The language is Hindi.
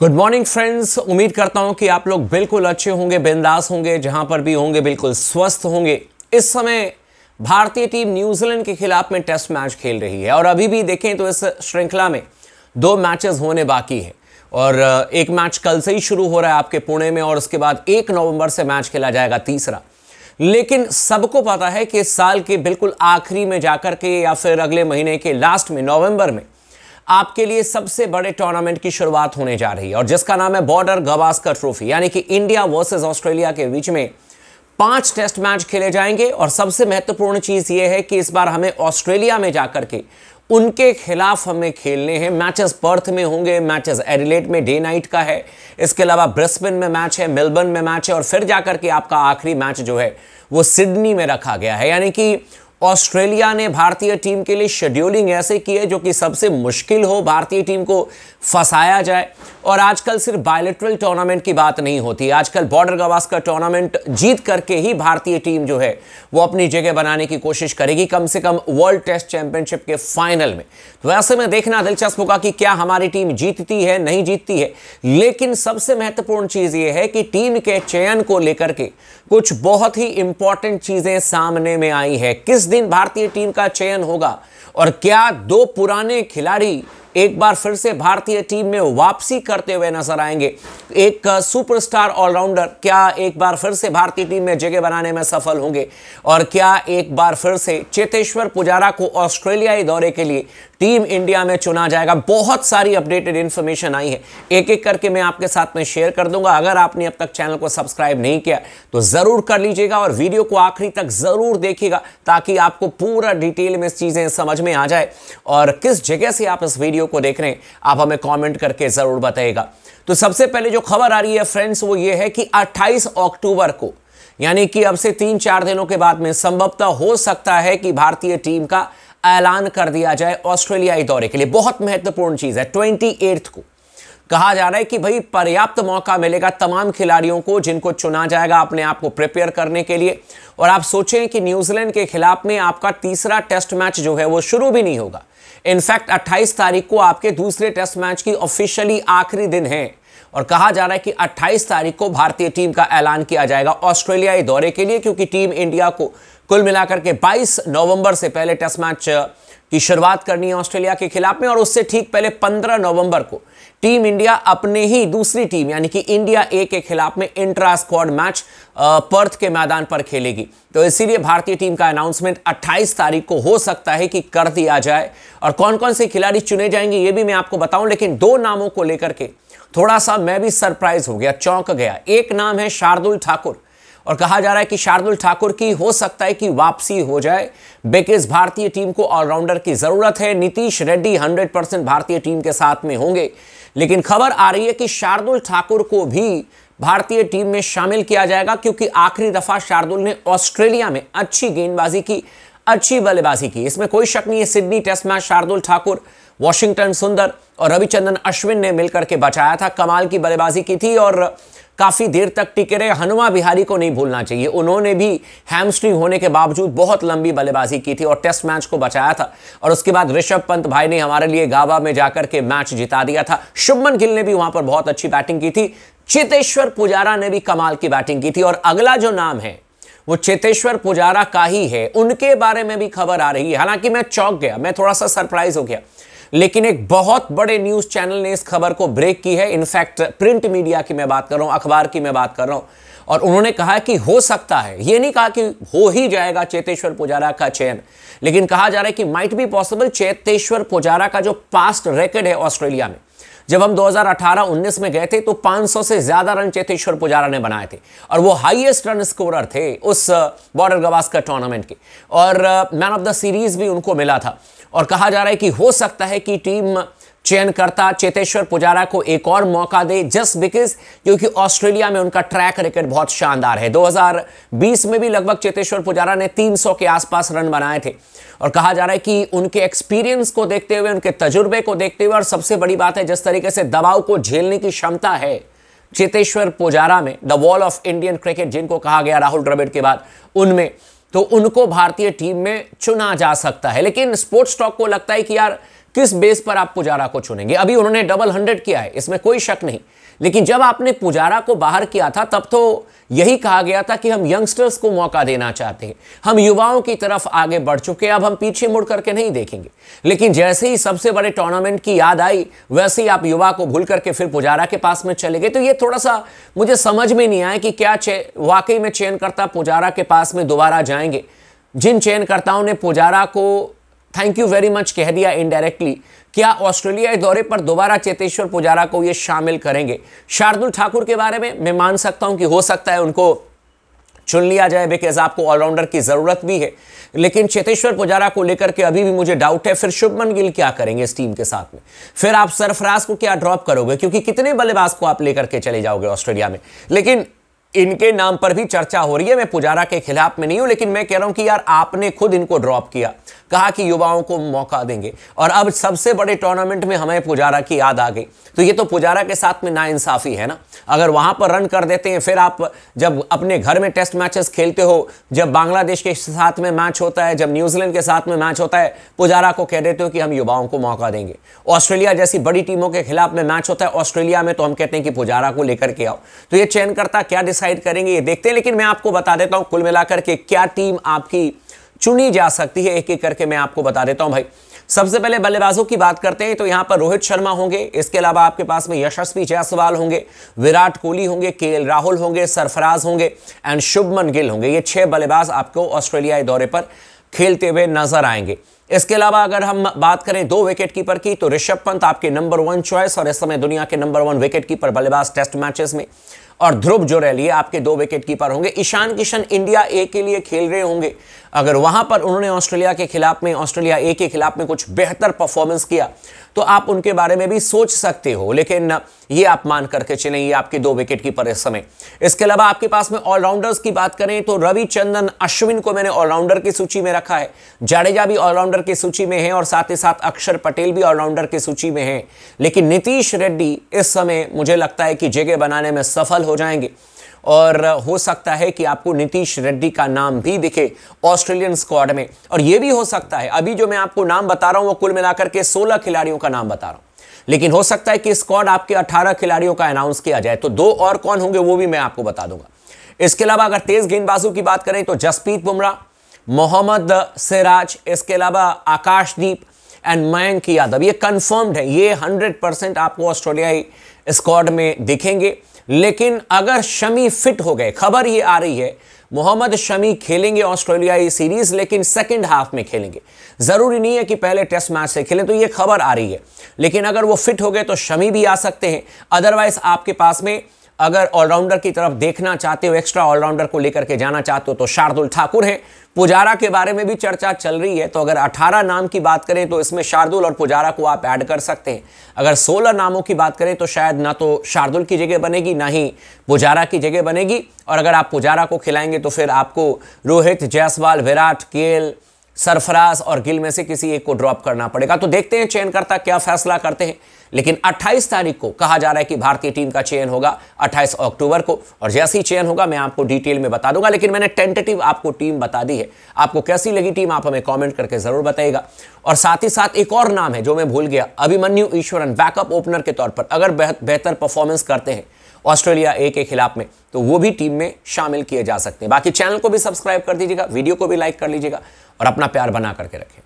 Good morning friends. उम्मीद करता हूं कि आप लोग बिल्कुल अच्छे होंगे, बिंदास होंगे, जहां पर भी होंगे बिल्कुल स्वस्थ होंगे। इस समय भारतीय टीम न्यूजीलैंड के खिलाफ में टेस्ट मैच खेल रही है और अभी भी देखें तो इस श्रृंखला में 2 मैचेस होने बाकी है और एक मैच कल से ही शुरू हो रहा है आपके पुणे में और उसके बाद 1 नवंबर से मैच खेला जाएगा तीसरा। लेकिन सबको पता है कि इस साल के बिल्कुल आखिरी में जाकर के या फिर अगले महीने के लास्ट में नवंबर में आपके लिए सबसे बड़े टूर्नामेंट की शुरुआत होने जा रही है और जिसका नाम है बॉर्डर गावस्कर ट्रॉफी, यानी कि इंडिया वर्सेस ऑस्ट्रेलिया के बीच में 5 टेस्ट मैच खेले जाएंगे। और सबसे महत्वपूर्ण चीज यह है कि इस बार हमें ऑस्ट्रेलिया में जाकर के उनके खिलाफ हमें खेलने हैं। मैचेस पर्थ में होंगे, मैचेस एडिलेड में डे नाइट का है, इसके अलावा ब्रिस्बेन में मैच है, मेलबर्न में मैच है और फिर जाकर के आपका आखिरी मैच जो है वो सिडनी में रखा गया है। यानी कि ऑस्ट्रेलिया ने भारतीय टीम के लिए शेड्यूलिंग ऐसे की है जो कि सबसे मुश्किल हो, भारतीय टीम को फंसाया जाए। और आजकल सिर्फ बायलैटरल टूर्नामेंट की बात नहीं होती, आजकल बॉर्डर गावस्कर टूर्नामेंट जीत करके ही भारतीय टीम जो है वो अपनी जगह बनाने की कोशिश करेगी, कम से कम वर्ल्ड टेस्ट चैंपियनशिप के फाइनल में। तो ऐसे में देखना दिलचस्प होगा कि क्या हमारी टीम जीतती है, नहीं जीतती है। लेकिन सबसे महत्वपूर्ण चीज ये है कि टीम के चयन को लेकर के कुछ बहुत ही इंपॉर्टेंट चीजें सामने में आई है। किस दिन भारतीय टीम का चयन होगा और क्या 2 पुराने खिलाड़ी एक बार फिर से भारतीय टीम में वापसी करते हुए नजर आएंगे। एक सुपरस्टार ऑलराउंडर क्या एक बार फिर से भारतीय टीम में जगह बनाने में सफल होंगे और क्या एक बार फिर से चेतेश्वर पुजारा को ऑस्ट्रेलियाई दौरे के लिए टीम इंडिया में चुना जाएगा। बहुत सारी अपडेटेड इंफॉर्मेशन आई है, एक एक करके मैं आपके साथ में शेयर कर दूंगा। अगर आपने अब तक चैनल को सब्सक्राइब नहीं किया तो जरूर कर लीजिएगा और वीडियो को आखिरी तक जरूर देखिएगा ताकि आपको पूरा डिटेल में चीजें समझ में आ जाए। और किस जगह से आप इस वीडियो को देख रहे हैं आप हमें कमेंट करके जरूर बताइएगा। तो सबसे पहले जो खबर आ रही है फ्रेंड्स वो ये है कि 28 अक्टूबर को, यानी कि अब से 3-4 दिनों के बाद में संभवतः हो सकता है कि भारतीय टीम का ऐलान कर दिया जाए ऑस्ट्रेलियाई दौरे के लिए। बहुत महत्वपूर्ण चीज है, 28 को कहा जा रहा है कि भाई पर्याप्त मौका मिलेगा तमाम खिलाड़ियों को जिनको चुना जाएगा अपने आप को प्रिपेयर करने के लिए। और आप सोचें कि न्यूजीलैंड के खिलाफ में आपका तीसरा टेस्ट मैच जो है वो शुरू भी नहीं होगा। इनफैक्ट 28 तारीख को आपके दूसरे टेस्ट मैच की ऑफिशियली आखिरी दिन है और कहा जा रहा है कि 28 तारीख को भारतीय टीम का ऐलान किया जाएगा ऑस्ट्रेलियाई दौरे के लिए, क्योंकि टीम इंडिया को कुल मिलाकर के 22 नवंबर से पहले टेस्ट मैच की शुरुआत करनी है ऑस्ट्रेलिया के खिलाफ में और उससे ठीक पहले 15 नवंबर को टीम इंडिया अपने ही दूसरी टीम यानी कि इंडिया ए के खिलाफ में इंट्रा स्क्वाड मैच पर्थ के मैदान पर खेलेगी। तो इसीलिए भारतीय टीम का अनाउंसमेंट 28 तारीख को हो सकता है कि कर दिया जाए और कौन कौन से खिलाड़ी चुने जाएंगे ये भी मैं आपको बताऊं। लेकिन 2 नामों को लेकर के थोड़ा सा मैं भी सरप्राइज हो गया, चौंक गया। एक नाम है शार्दुल ठाकुर और कहा जा रहा है कि शार्दुल ठाकुर की हो सकता है कि वापसी हो जाए बिकॉज भारतीय टीम को ऑलराउंडर की जरूरत है। नीतीश रेड्डी 100% भारतीय टीम के साथ में होंगे, लेकिन खबर आ रही है कि शार्दुल ठाकुर को भी भारतीय टीम में शामिल किया जाएगा क्योंकि आखिरी दफा शार्दुल ने ऑस्ट्रेलिया में अच्छी गेंदबाजी की, अच्छी बल्लेबाजी की, इसमें कोई शक नहीं है। Sydney test match Shardul Thakur, Washington Sundar और रविचंद्रन अश्विन ने मिलकर के बचाया था, कमाल की बल्लेबाजी की थी और काफी देर तक टिके रहे। हनुमा विहारी को नहीं भूलना चाहिए, उन्होंने भी हैमस्ट्रिंग होने के बावजूद बहुत लंबी बल्लेबाजी की थी और टेस्ट मैच को बचाया था। और उसके बाद ऋषभ पंत भाई ने हमारे लिए गावा में जाकर के मैच जिता दिया था। शुभमन गिल ने भी वहां पर बहुत अच्छी बैटिंग की थी। चेतेश्वर पुजारा ने भी कमाल की बैटिंग की थी और अगला जो नाम है वो चेतेश्वर पुजारा का ही है, उनके बारे में भी खबर आ रही है। हालांकि मैं चौंक गया, मैं थोड़ा सा सरप्राइज हो गया, लेकिन एक बहुत बड़े न्यूज चैनल ने इस खबर को ब्रेक की है। इनफैक्ट प्रिंट मीडिया की मैं बात कर रहा हूं, अखबार की मैं बात कर रहा हूं और उन्होंने कहा कि हो सकता है, ये नहीं कहा कि हो ही जाएगा चेतेश्वर पुजारा का चयन, लेकिन कहा जा रहा है कि might be possible. Cheteshwar Pujara का जो पास्ट रिकॉर्ड है ऑस्ट्रेलिया में, जब हम 2018-19 में गए थे तो 500 से ज्यादा रन चेतेश्वर पुजारा ने बनाए थे और वो हाईएस्ट रन स्कोरर थे उस बॉर्डर गावस्कर टूर्नामेंट के और मैन ऑफ द सीरीज भी उनको मिला था। और कहा जा रहा है कि हो सकता है कि टीम चयनकर्ता चेतेश्वर पुजारा को एक और मौका दे जस्ट बिकॉज, क्योंकि ऑस्ट्रेलिया में उनका ट्रैक रिकॉर्ड बहुत शानदार है। 2020 में भी लगभग चेतेश्वर पुजारा ने 300 के आसपास रन बनाए थे और कहा जा रहा है कि उनके एक्सपीरियंस को देखते हुए, उनके तजुर्बे को देखते हुए और सबसे बड़ी बात है जिस तरीके से दबाव को झेलने की क्षमता है चेतेश्वर पुजारा में, the wall of Indian cricket जिनको कहा गया राहुल द्रविड़ के बाद, उनमें तो उनको भारतीय टीम में चुना जा सकता है। लेकिन स्पोर्ट्स टॉक को लगता है कि यार किस बेस पर आप पुजारा को चुनेंगे? अभी उन्होंने डबल 100 किया है, इसमें कोई शक नहीं, लेकिन जब आपने पुजारा को बाहर किया था तब तो यही कहा गया था कि हम यंगस्टर्स को मौका देना चाहते हैं, हम युवाओं की तरफ आगे बढ़ चुके हैं, अब हम पीछे मुड़ करके नहीं देखेंगे। लेकिन जैसे ही सबसे बड़े टूर्नामेंट की याद आई, वैसे ही आप युवा को भूल करके फिर पुजारा के पास में चले गए। तो ये थोड़ा सा मुझे समझ में नहीं आया कि क्या वाकई में चयनकर्ता पुजारा के पास में दोबारा जाएंगे। जिन चयनकर्ताओं ने पुजारा को थैंक यू वेरी मच कह दिया इनडायरेक्टली, क्या ऑस्ट्रेलियाई दौरे पर दोबारा चेतेश्वर पुजारा को ये शामिल करेंगे? शार्दुल ठाकुर के बारे में मैं मान सकता हूं कि हो सकता है उनको चुन लिया जाए, बिकॉज आपको ऑलराउंडर की जरूरत भी है, लेकिन चेतेश्वर पुजारा को लेकर के अभी भी मुझे डाउट है। फिर शुभमन गिल क्या करेंगे इस टीम के साथ में? फिर आप सरफराज को क्या ड्रॉप करोगे? क्योंकि कितने बल्लेबाज को आप लेकर के चले जाओगे ऑस्ट्रेलिया में? लेकिन इनके नाम पर भी चर्चा हो रही है। मैं पुजारा के खिलाफ में नहीं हूं, लेकिन मैं कह रहा हूं कि यार आपने खुद इनको ड्रॉप किया, कहा कि युवाओं को मौका देंगे, और अब सबसे बड़े टूर्नामेंट में हमें पुजारा की याद आ गई। तो ये तो पुजारा के साथ में नाइंसाफी है ना। अगर वहां पर रन कर देते हैं, फिर आप जब अपने घर में टेस्ट मैचेस खेलते हो, जब बांग्लादेश के साथ में मैच होता है, जब न्यूजीलैंड के साथ में मैच होता है, पुजारा को कह देते हो कि हम युवाओं को मौका देंगे। ऑस्ट्रेलिया जैसी बड़ी टीमों के खिलाफ में मैच होता है ऑस्ट्रेलिया में, तो हम कहते हैं कि पुजारा को लेकर के आओ। तो ये चयनकर्ता क्या डिसाइड करेंगे ये देखते हैं। लेकिन मैं आपको बता देता हूं कुल मिलाकर के क्या टीम आपकी चुनी जा सकती है, एक एक करके मैं आपको बता देता हूं भाई। सबसे पहले बल्लेबाजों की बात करते हैं तो यहां पर रोहित शर्मा होंगे, इसके अलावा आपके पास में यशस्वी जायसवाल होंगे, विराट कोहली होंगे, केएल राहुल होंगे, सरफराज होंगे एंड शुभमन गिल होंगे। ये 6 बल्लेबाज आपको ऑस्ट्रेलियाई दौरे पर खेलते हुए नजर आएंगे। इसके अलावा अगर हम बात करें 2 विकेट कीपर की, तो ऋषभ पंत आपके नंबर 1 चॉइस और इस समय दुनिया के नंबर 1 विकेट कीपर बल्लेबाज टेस्ट मैचेस में, और ध्रुव जुरैल ये आपके 2 विकेट कीपर होंगे। ईशान किशन इंडिया ए के लिए खेल रहे होंगे, अगर वहां पर उन्होंने ऑस्ट्रेलिया ए के खिलाफ में कुछ बेहतर परफॉर्मेंस किया तो आप उनके बारे में भी सोच सकते हो, लेकिन ये आप मान करके चलें ये आपके 2 विकेट कीपर इस समय। इसके अलावा आपके पास में ऑलराउंडर्स की बात करें तो रविचंद्रन अश्विन को मैंने ऑलराउंडर की सूची में रखा है, जाडेजा भी ऑलराउंडर की सूची में है और साथ ही साथ अक्षर पटेल भी ऑलराउंडर की सूची में है। लेकिन नीतीश रेड्डी इस समय मुझे लगता है कि जगह बनाने में सफल हो जाएंगे और हो सकता है कि आपको नीतीश रेड्डी का नाम भी दिखे ऑस्ट्रेलियन स्क्वाड में। और यह भी हो सकता है, अभी जो मैं आपको नाम बता रहा हूं वो कुल मिलाकर के 16 खिलाड़ियों का नाम बता रहा हूं, लेकिन हो सकता है कि स्क्वाड आपके 18 खिलाड़ियों का अनाउंस किया जाए, तो 2 और कौन होंगे वो भी मैं आपको बता दूंगा। इसके अलावा अगर तेज गेंदबाजों की बात करें तो जसप्रीत बुमराह, मोहम्मद सिराज, इसके अलावा आकाशदीप एंड मयंक यादव, ये कंफर्म्ड है, ये 100% आपको ऑस्ट्रेलियाई स्क्वाड में दिखेंगे। लेकिन अगर शमी फिट हो गए, खबर ये आ रही है मोहम्मद शमी खेलेंगे ऑस्ट्रेलियाई सीरीज, लेकिन सेकंड हाफ में खेलेंगे, जरूरी नहीं है कि पहले टेस्ट मैच से खेलें, तो ये खबर आ रही है। लेकिन अगर वो फिट हो गए तो शमी भी आ सकते हैं। अदरवाइज आपके पास में अगर ऑलराउंडर की तरफ देखना चाहते हो, एक्स्ट्रा ऑलराउंडर को लेकर के जाना चाहते हो, तो शार्दुल ठाकुर है। पुजारा के बारे में भी चर्चा चल रही है, तो अगर 18 नाम की बात करें तो इसमें शार्दुल और पुजारा को आप ऐड कर सकते हैं। अगर 16 नामों की बात करें तो शायद ना तो शार्दुल की जगह बनेगी ना ही पुजारा की जगह बनेगी, और अगर आप पुजारा को खिलाएंगे तो फिर आपको रोहित, जायसवाल, विराट, केएल, सरफराज और गिल में से किसी एक को ड्रॉप करना पड़ेगा। तो देखते हैं चयनकर्ता क्या फैसला करते हैं। लेकिन 28 तारीख को कहा जा रहा है कि भारतीय टीम का चयन होगा 28 अक्टूबर को, और जैसे ही चयन होगा मैं आपको डिटेल में बता दूंगा। लेकिन मैंने टेंटेटिव आपको टीम बता दी है। आपको कैसी लगी टीम आप हमें कमेंट करके जरूर बताइएगा। और साथ ही साथ एक और नाम है जो मैं भूल गया, अभिमन्यु ईश्वरन बैकअप ओपनर के तौर पर अगर बेहतर परफॉर्मेंस करते हैं ऑस्ट्रेलिया ए के खिलाफ में तो वो भी टीम में शामिल किए जा सकते हैं। बाकी चैनल को भी सब्सक्राइब कर दीजिएगा, वीडियो को भी लाइक कर लीजिएगा और अपना प्यार बना करके रखें।